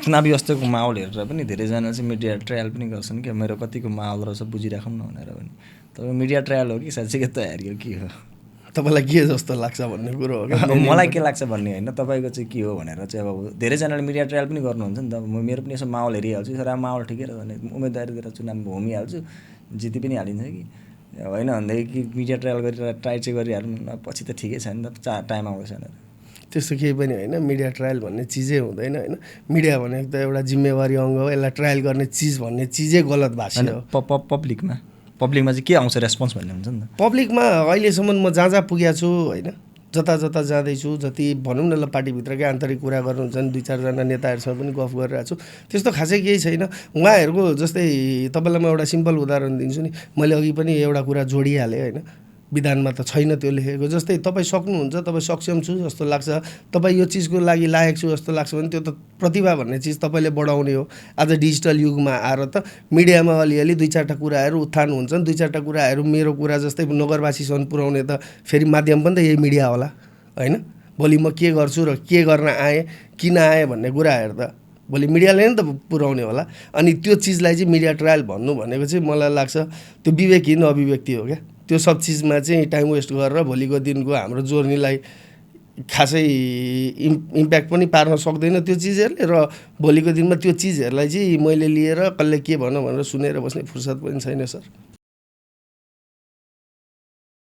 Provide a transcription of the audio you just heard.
चुनावी अवस्थाको माहौल हेरेर पनि धेरैजना चाहिँ मिडिया ट्रायल पनि गर्छन् क्या मेरो कतिको माहौल रहेछ बुझिराखौँ न भनेर पनि। तपाईँ मिडिया ट्रायल हो कि साँच्चीकै तयारी हो के हो? तपाईँलाई के जस्तो लाग्छ भन्ने कुरो हो क्या। मलाई के लाग्छ भन्ने होइन, तपाईँको चाहिँ के हो भनेर चाहिँ अब धेरैजनाले मिडिया ट्रायल पनि गर्नुहुन्छ नि त। मेरो पनि यसो माहौल हेरिहाल्छु, सर माहौल ठिकै रहेछ भने उम्मेदवारी दिएर चुनावमा घुमिहाल्छु, जिति पनि हालिन्छ कि होइन भनेदेखि मिडिया ट्रायल गरेर ट्राई चाहिँ गरिहाल्नु पछि त ठिकै छ नि त, टाइम आउँदैछ भनेर। त्यस्तो केही पनि होइन, मिडिया ट्रायल भन्ने चिजै हुँदैन होइन। मिडिया भनेको त एउटा जिम्मेवारी अङ्ग हो, यसलाई ट्रायल गर्ने चिज भन्ने चिजै गलत भाषा हो। पब्लिकमा चाहिँ के आउँछ रेस्पोन्स भन्ने हुन्छ नि त। पब्लिकमा अहिलेसम्म म जहाँ जहाँ पुगेको छु होइन, जता जता जाँदैछु, जति भनौँ न ल पार्टीभित्रकै आन्तरिक कुरा गर्नुहुन्छन्, 2-4जना नेताहरूसँग पनि गफ गरिरहेको छु, त्यस्तो खासै केही छैन। उहाँहरूको जस्तै तपाईँलाई म एउटा सिम्पल उदाहरण दिन्छु नि, मैले अघि पनि एउटा कुरा जोडिहालेँ होइन, विधानमा त छैन त्यो लेखेको। जस्तै तपाईँ सक्नुहुन्छ, तपाईँ सक्षम छु जस्तो लाग्छ, तपाईँ यो चिजको लागि लायक छु जस्तो लाग्छ भने त्यो त प्रतिभा भन्ने चिज तपाईँले बढाउने हो। आज डिजिटल युगमा आएर त मिडियामा अलिअलि 2-4टा कुराहरू उत्थान हुन्छन्, 2-4टा कुराहरू मेरो कुरा जस्तै नगरवासीसम्म पुर्याउने त फेरि माध्यम पनि त यही मिडिया होला होइन। भोलि म के गर्छु र के गर्न आएँ, किन आएँ भन्ने कुराहरू त भोलि मिडियाले नि त पुर्याउने होला। अनि त्यो चिजलाई चाहिँ मिडिया ट्रायल भन्नु भनेको चाहिँ मलाई लाग्छ त्यो विवेकहीन अभिव्यक्ति हो क्या। त्यो सब चिजमा चाहिँ टाइम वेस्ट गरेर भोलिको दिनको हाम्रो जोर्नीलाई खासै इम्प्याक्ट पनि पार्न सक्दैन त्यो चिजहरूले, र भोलिको दिनमा त्यो चिजहरूलाई चाहिँ मैले लिएर कसले के भनौँ भनेर सुनेर बस्ने फुर्सद पनि छैन सर।